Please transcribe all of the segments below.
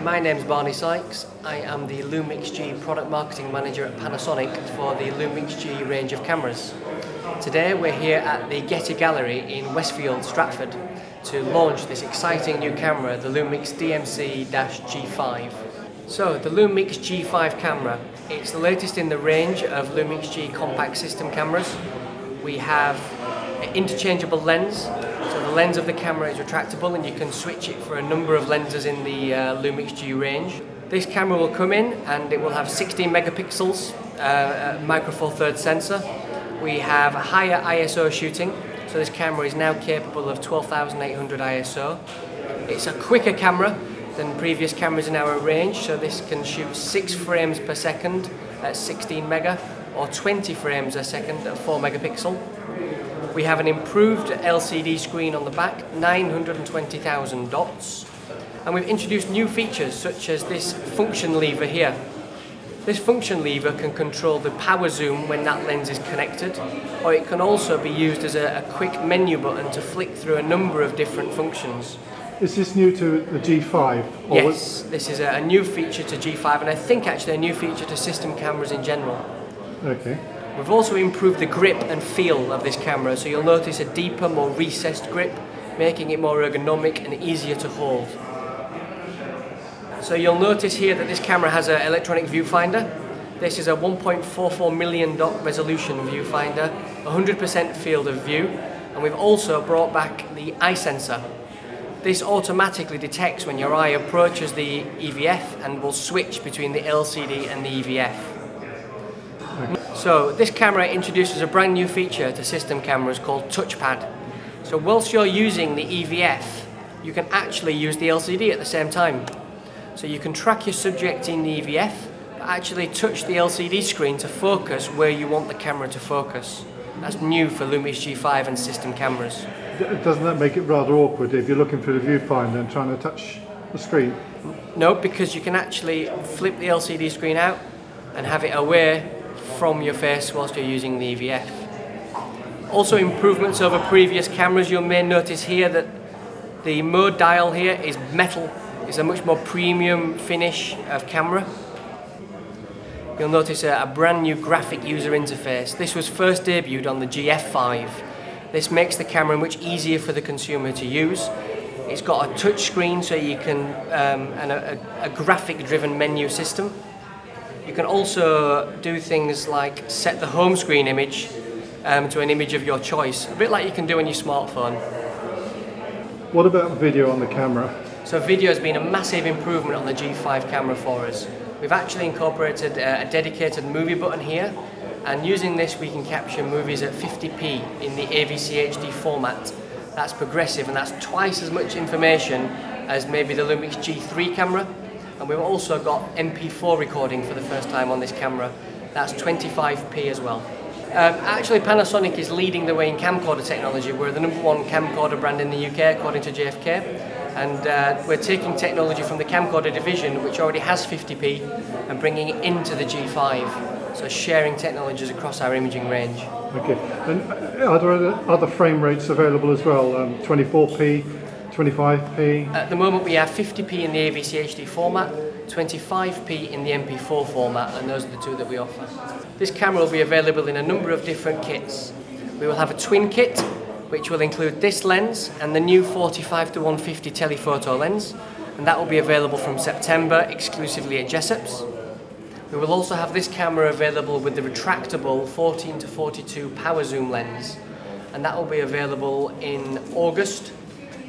My name's Barney Sykes. I am the Lumix G Product Marketing Manager at Panasonic for the Lumix G range of cameras. Today we're here at the Getty Gallery in Westfield, Stratford, to launch this exciting new camera, the Lumix DMC-G5. So, the Lumix G5 camera, it's the latest in the range of Lumix G compact system cameras. We have an interchangeable lens, so the lens of the camera is retractable and you can switch it for a number of lenses in the Lumix G range. This camera will come in and it will have 16 megapixels, micro four thirds sensor. We have a higher ISO shooting, so this camera is now capable of 12,800 ISO. It's a quicker camera than previous cameras in our range, so this can shoot 6 frames per second at 16 mega or 20 frames a second at 4 megapixel. We have an improved LCD screen on the back, 920,000 dots, and we've introduced new features such as this function lever here. This function lever can control the power zoom when that lens is connected, or it can also be used as a quick menu button to flick through a number of different functions. Is this new to the G5? Yes, this is a new feature to G5, and I think actually a new feature to system cameras in general. Okay. We've also improved the grip and feel of this camera, so you'll notice a deeper, more recessed grip, making it more ergonomic and easier to hold. So you'll notice here that this camera has an electronic viewfinder. This is a 1.44 million dot resolution viewfinder, 100% field of view, and we've also brought back the eye sensor. This automatically detects when your eye approaches the EVF and will switch between the LCD and the EVF. So this camera introduces a brand new feature to system cameras called touchpad. So whilst you're using the EVF, you can actually use the LCD at the same time. So you can track your subject in the EVF, but actually touch the LCD screen to focus where you want the camera to focus. That's new for Lumix G5 and system cameras. Doesn't that make it rather awkward if you're looking through the viewfinder and trying to touch the screen? No, because you can actually flip the LCD screen out and have it away from your face whilst you're using the EVF. Also, improvements over previous cameras, you may notice here that the mode dial here is metal. It's a much more premium finish of camera. You'll notice a brand new graphic user interface. This was first debuted on the GF5. This makes the camera much easier for the consumer to use. It's got a touch screen, so you can and a graphic-driven menu system. You can also do things like set the home screen image to an image of your choice, a bit like you can do on your smartphone. What about video on the camera? So video has been a massive improvement on the G5 camera for us. We've actually incorporated a dedicated movie button here, and using this we can capture movies at 50p in the AVC HD format. That's progressive, and that's twice as much information as maybe the Lumix G3 camera. And we've also got MP4 recording for the first time on this camera. That's 25p as well. Actually, Panasonic is leading the way in camcorder technology. We're the #1 camcorder brand in the UK, according to JFK. And we're taking technology from the camcorder division, which already has 50p, and bringing it into the G5. So sharing technologies across our imaging range. Okay. And are there other frame rates available as well? 24p? 25p? At the moment we have 50p in the AVC HD format, 25p in the MP4 format, and those are the two that we offer. This camera will be available in a number of different kits. We will have a twin kit, which will include this lens and the new 45-150 telephoto lens, and that will be available from September exclusively at Jessop's. We will also have this camera available with the retractable 14-42 power zoom lens, and that will be available in August.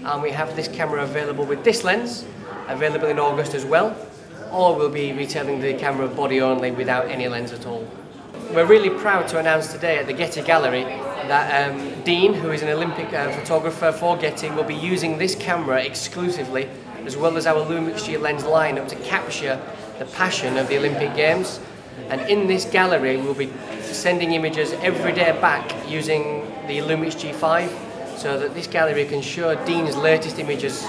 And we have this camera available with this lens, available in August as well, or we'll be retailing the camera body only without any lens at all. We're really proud to announce today at the Getty Gallery that Dean, who is an Olympic photographer for Getty, will be using this camera exclusively, as well as our Lumix G lens lineup, to capture the passion of the Olympic Games. And in this gallery we'll be sending images every day back using the Lumix G5, so that this gallery can show Dean's latest images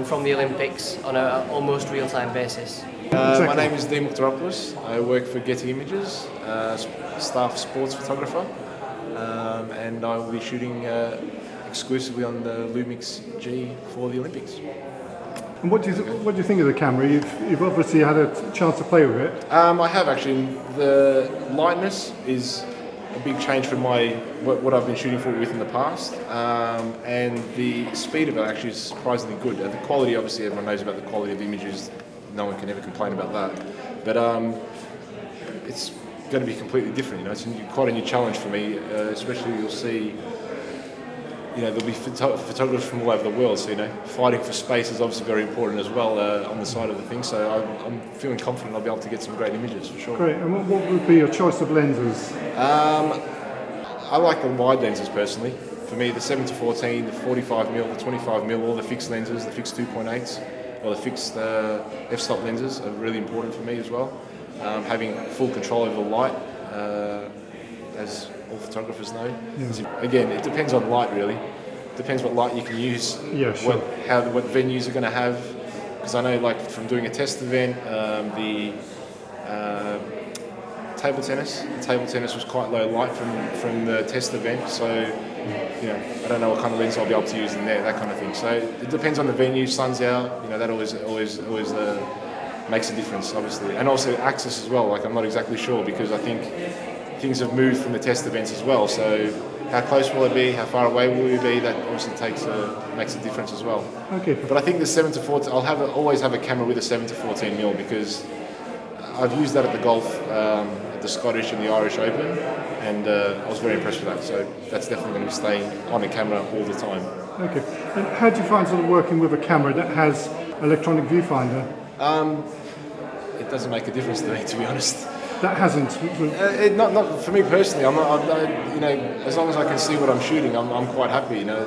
from the Olympics on an almost real-time basis. My name is Dean Mouhtaropoulos. I work for Getty Images, staff sports photographer, and I will be shooting exclusively on the Lumix G for the Olympics. And what do you think of the camera? You've obviously had a chance to play with it. I have actually. The lightness is a big change from what I've been shooting for with in the past, and the speed of it actually is surprisingly good. The quality, obviously, everyone knows about the quality of the images. No one can ever complain about that. But it's going to be completely different. You know, it's quite a new challenge for me. Especially, you'll see. You know, there'll be photographers from all over the world, so, you know, fighting for space is obviously very important as well on the side of the thing, so I'm feeling confident I'll be able to get some great images for sure. Great, and what would be your choice of lenses? I like the wide lenses personally. For me, the 7-14, the 45mm, the 25mm, all the fixed lenses, the fixed 2.8s, or the fixed f-stop lenses are really important for me as well. Having full control over the light, as all photographers know. Yeah. Again, it depends on light really. Depends what light you can use. Yeah, sure. What venues are going to have. Because I know, like from doing a test event, the table tennis was quite low light from the test event. So, you know, I don't know what kind of lens I'll be able to use in there, that kind of thing. So it depends on the venue. Sun's out, you know, that always makes a difference, obviously. And also axis as well. Like, I'm not exactly sure because I think things have moved from the test events as well, so how close will it be, how far away will we be, that obviously makes a difference as well. Okay. But I think the 7-14, I'll always have a camera with a 7-14mm because I've used that at the golf, at the Scottish and the Irish Open, and I was very impressed with that, so that's definitely going to be staying on the camera all the time. Okay. And how do you find sort of working with a camera that has electronic viewfinder? It doesn't make a difference to me, to be honest. That hasn't. Not for me personally. You know, as long as I can see what I'm shooting, I'm quite happy. You know,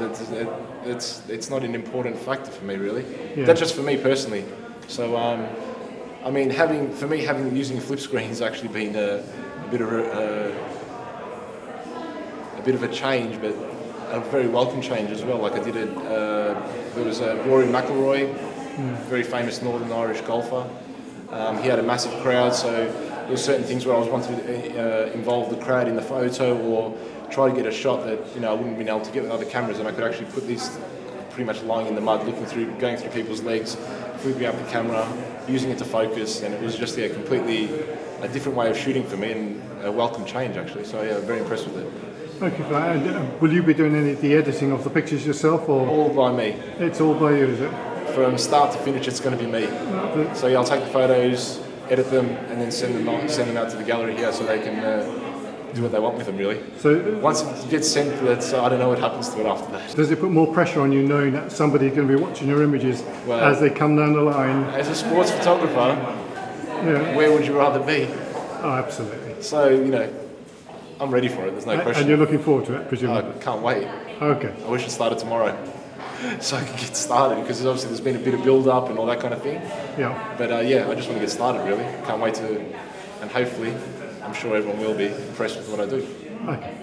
it's not an important factor for me really. Yeah. That's just for me personally. So I mean, using flip screens actually been a bit of a change, but a very welcome change as well. Like I did there was Rory McIlroy, very famous Northern Irish golfer. He had a massive crowd, so there were certain things where I was wanting to involve the crowd in the photo or try to get a shot that, you know, I wouldn't have been able to get with other cameras, and I could actually put these pretty much lying in the mud, going through people's legs, flipping up the camera, using it to focus, and it was just completely a different way of shooting for me and a welcome change actually. So yeah, very impressed with it. Okay, and will you be doing any of the editing of the pictures yourself, or all by me? It's all by you, is it? From start to finish, it's going to be me. So yeah, I'll take the photos, edit them, and then send them out to the gallery here so they can do what they want with them, really. So once it gets sent, I don't know what happens to it after that. Does it put more pressure on you knowing that somebody's going to be watching your images as they come down the line? As a sports photographer, where would you rather be? Oh, absolutely. So, you know, I'm ready for it, there's no question. And you're looking forward to it, presumably? I can't wait. Okay. I wish it started tomorrow, so I can get started, because obviously there's been a bit of build-up and all that kind of thing. Yeah. But yeah, I just want to get started, really. Can't wait to, and hopefully, I'm sure everyone will be impressed with what I do. Okay.